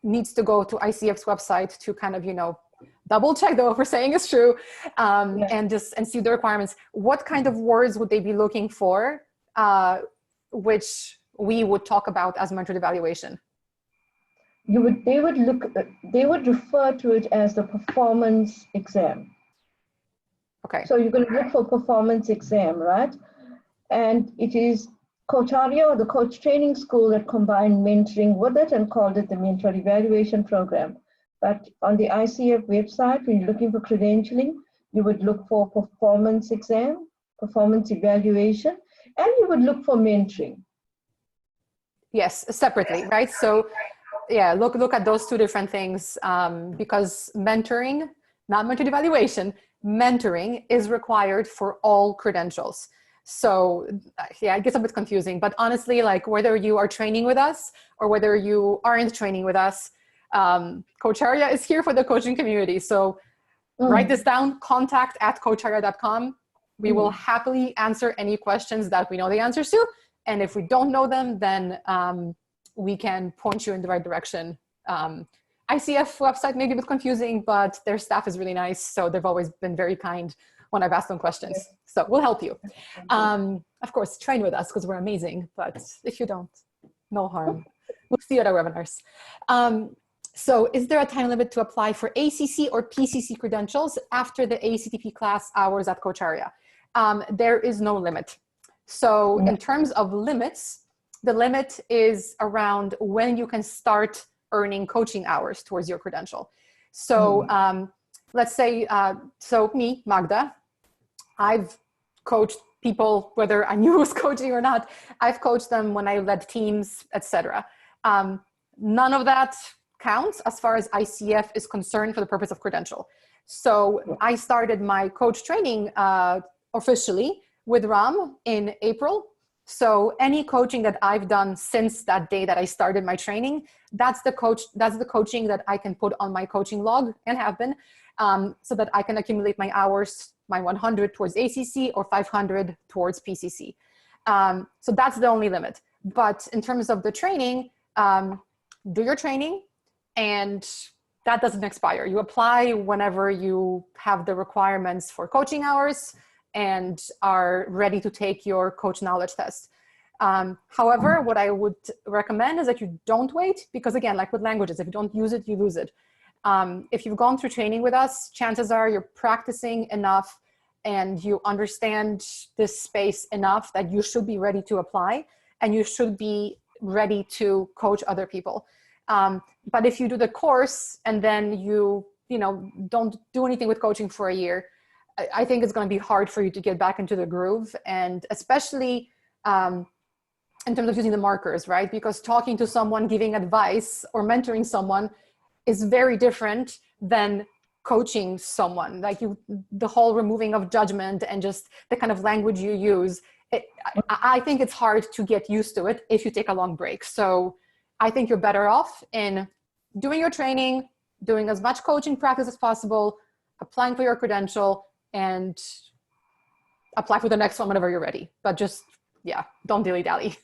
needs to go to ICF's website to kind of, you know, double check that what we're saying is true, and see the requirements, what kind of words would they be looking for, which we would talk about as mentored evaluation? They would refer to it as the performance exam. Okay. So you're going to look for performance exam, right? And it is Coacharya, or the coach training school, that combined mentoring with it and called it the mentor evaluation program. But on the ICF website, when you're looking for credentialing, you would look for performance exam, performance evaluation, and you would look for mentoring. Yes, separately, right? So yeah, look at those two different things, because mentoring, not mentored evaluation, mentoring is required for all credentials. So yeah, it gets a bit confusing, but honestly, like whether you are training with us or whether you aren't training with us, Coacharya is here for the coaching community. So write this down, contact@coacharya.com. We will happily answer any questions that we know the answers to. And if we don't know them, then we can point you in the right direction. ICF website may be a bit confusing, but their staff is really nice. So they've always been very kind when I've asked them questions. So we'll help you. Of course, train with us because we're amazing. But if you don't, no harm. We'll see you at our webinars. So is there a time limit to apply for ACC or PCC credentials after the ACTP class hours at Coacharya? There is no limit. So in terms of limits, the limit is around when you can start earning coaching hours towards your credential. So let's say, so me, Magda, I've coached people, whether I knew who was coaching or not. I've coached them when I led teams, etc. None of that counts as far as ICF is concerned for the purpose of credential. So I started my coach training officially with Ram in April. So any coaching that I've done since that day that I started my training, that's the coaching that I can put on my coaching log, and have been, so that I can accumulate my hours, my 100 towards ACC or 500 towards PCC. So that's the only limit. But in terms of the training, do your training, and that doesn't expire. You apply whenever you have the requirements for coaching hours and are ready to take your coach knowledge test. However, what I would recommend is that you don't wait, because again, like with languages, if you don't use it, you lose it. If you've gone through training with us, chances are you're practicing enough and you understand this space enough that you should be ready to apply, and you should be ready to coach other people. But if you do the course and then you don't do anything with coaching for a year, I think it's going to be hard for you to get back into the groove, and especially in terms of using the markers, right? Because talking to someone, giving advice, or mentoring someone is very different than coaching someone. Like the whole removing of judgment and just the kind of language you use, I think it's hard to get used to it if you take a long break. So I think you're better off in doing your training, doing as much coaching practice as possible, applying for your credential, and apply for the next one whenever you're ready. But just, yeah, don't dilly-dally.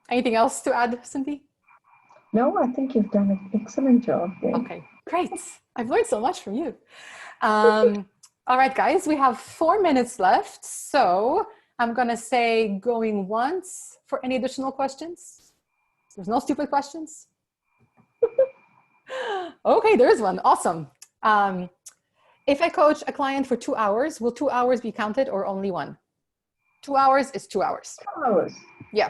Anything else to add, Cindy? No, I think you've done an excellent job there. Okay, great. I've learned so much from you. All right, guys, we have 4 minutes left. So I'm going to say going once for any additional questions. There's no stupid questions. Okay, there is one. Awesome. If I coach a client for 2 hours, will 2 hours be counted or only one? 2 hours is 2 hours. 2 hours. Yeah.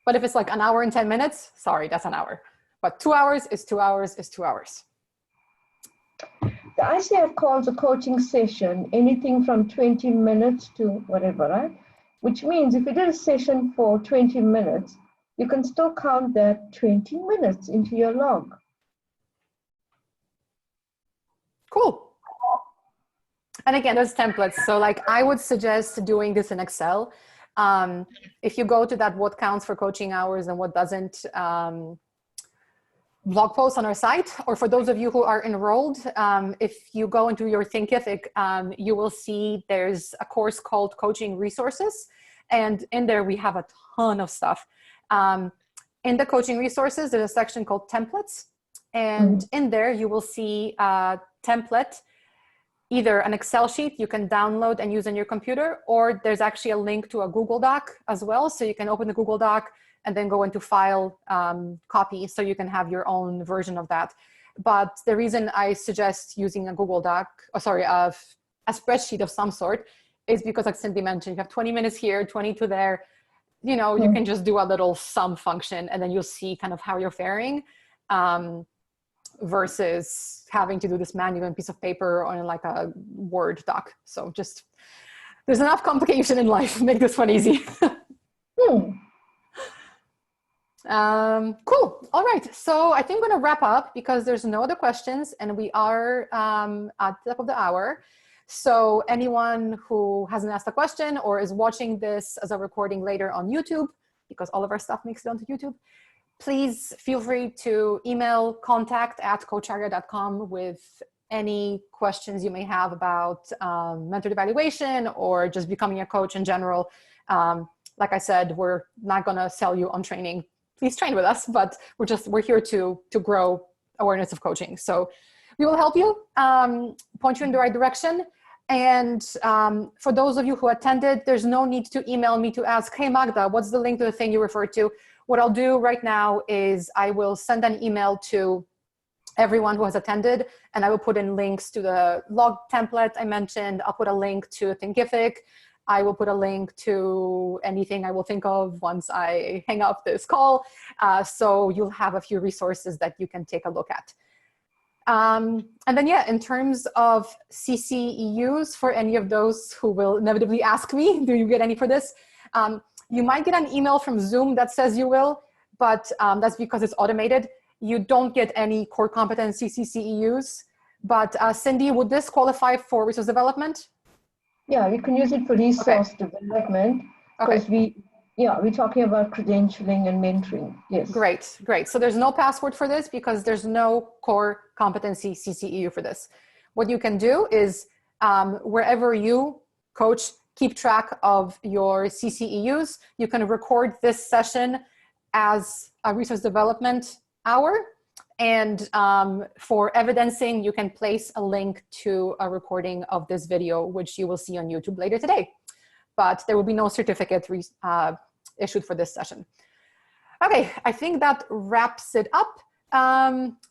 But if it's like an hour and 10 minutes, sorry, that's an hour. But 2 hours is 2 hours is 2 hours. The ICF calls a coaching session anything from 20 minutes to whatever, right? Which means if you did a session for 20 minutes, you can still count that 20 minutes into your log. Cool. And again, there's templates. So like I would suggest doing this in Excel. If you go to that what counts for coaching hours and what doesn't blog post on our site, or for those of you who are enrolled, if you go into your Thinkific, you will see there's a course called Coaching Resources. And in there, we have a ton of stuff. In the coaching resources, there's a section called templates. And in there, you will see a template, either an Excel sheet you can download and use on your computer, or there's actually a link to a Google Doc as well. So you can open the Google Doc and then go into file, copy, so you can have your own version of that. But the reason I suggest using a Google Doc, a spreadsheet of some sort, is because like Cindy mentioned, you have 20 minutes here, 22 there, you know, you can just do a little sum function and then you'll see kind of how you're faring, versus having to do this manual on a piece of paper or in like a Word doc. So just, there's enough complication in life. Make this one easy. Cool. All right. So I think I'm going to wrap up because there's no other questions and we are at the top of the hour. So anyone who hasn't asked a question or is watching this as a recording later on YouTube, because all of our stuff makes it onto YouTube, please feel free to email contact@coacharya.com with any questions you may have about mentored evaluation or just becoming a coach in general. Like I said, we're not going to sell you on training. Please train with us, but we're here to grow awareness of coaching. So we will help you, point you in the right direction. And for those of you who attended, there's no need to email me to ask, hey, Magda, what's the link to the thing you referred to? What I'll do right now is I will send an email to everyone who has attended, and I will put in links to the log template I mentioned. I'll put a link to Thinkific. I will put a link to anything I will think of once I hang up this call. So you'll have a few resources that you can take a look at. And then, yeah, in terms of CCEUs, for any of those who will inevitably ask me, do you get any for this? You might get an email from Zoom that says you will, but that's because it's automated. You don't get any core competency CCEUs. But Cindy, would this qualify for resource development? Yeah, you can use it for resource development because we're talking about credentialing and mentoring. Yes. Great, great. So there's no password for this because there's no core competency CCEU for this. What you can do is wherever you coach, keep track of your CCEUs. You can record this session as a resource development hour. And for evidencing, you can place a link to a recording of this video, which you will see on YouTube later today. But there will be no certificate issued for this session. Okay, I think that wraps it up.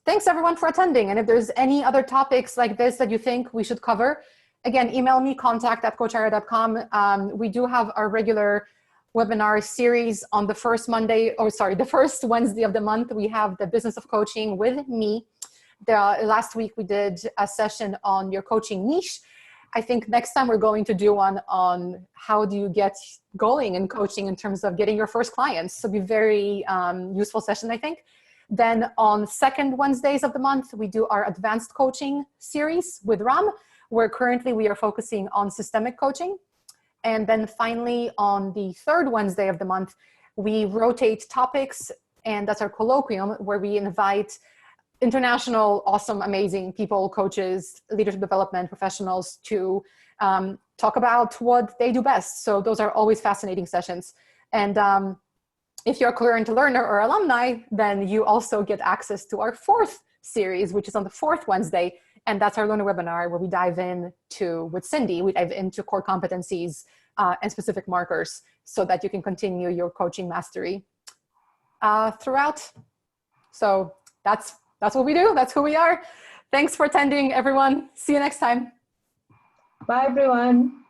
Thanks everyone for attending. And if there's any other topics like this that you think we should cover, again, email me, contact@coacharya.com. We do have our regular webinar series on the first Wednesday of the month. We have the business of coaching with me. Last week we did a session on your coaching niche. I think next time we're going to do one on how do you get going in coaching in terms of getting your first clients. So it'll be very useful session, I think. Then on second Wednesdays of the month, we do our advanced coaching series with Ram, where currently we are focusing on systemic coaching. And then finally, on the third Wednesday of the month, we rotate topics, and that's our colloquium, where we invite international, awesome, amazing people, coaches, leadership development professionals to talk about what they do best. So those are always fascinating sessions. And if you're a current learner or alumni, then you also get access to our 4th series, which is on the 4th Wednesday. And that's our learner webinar where we dive into, with Cindy, we dive into core competencies and specific markers so that you can continue your coaching mastery throughout. So that's what we do. That's who we are. Thanks for attending, everyone. See you next time. Bye, everyone.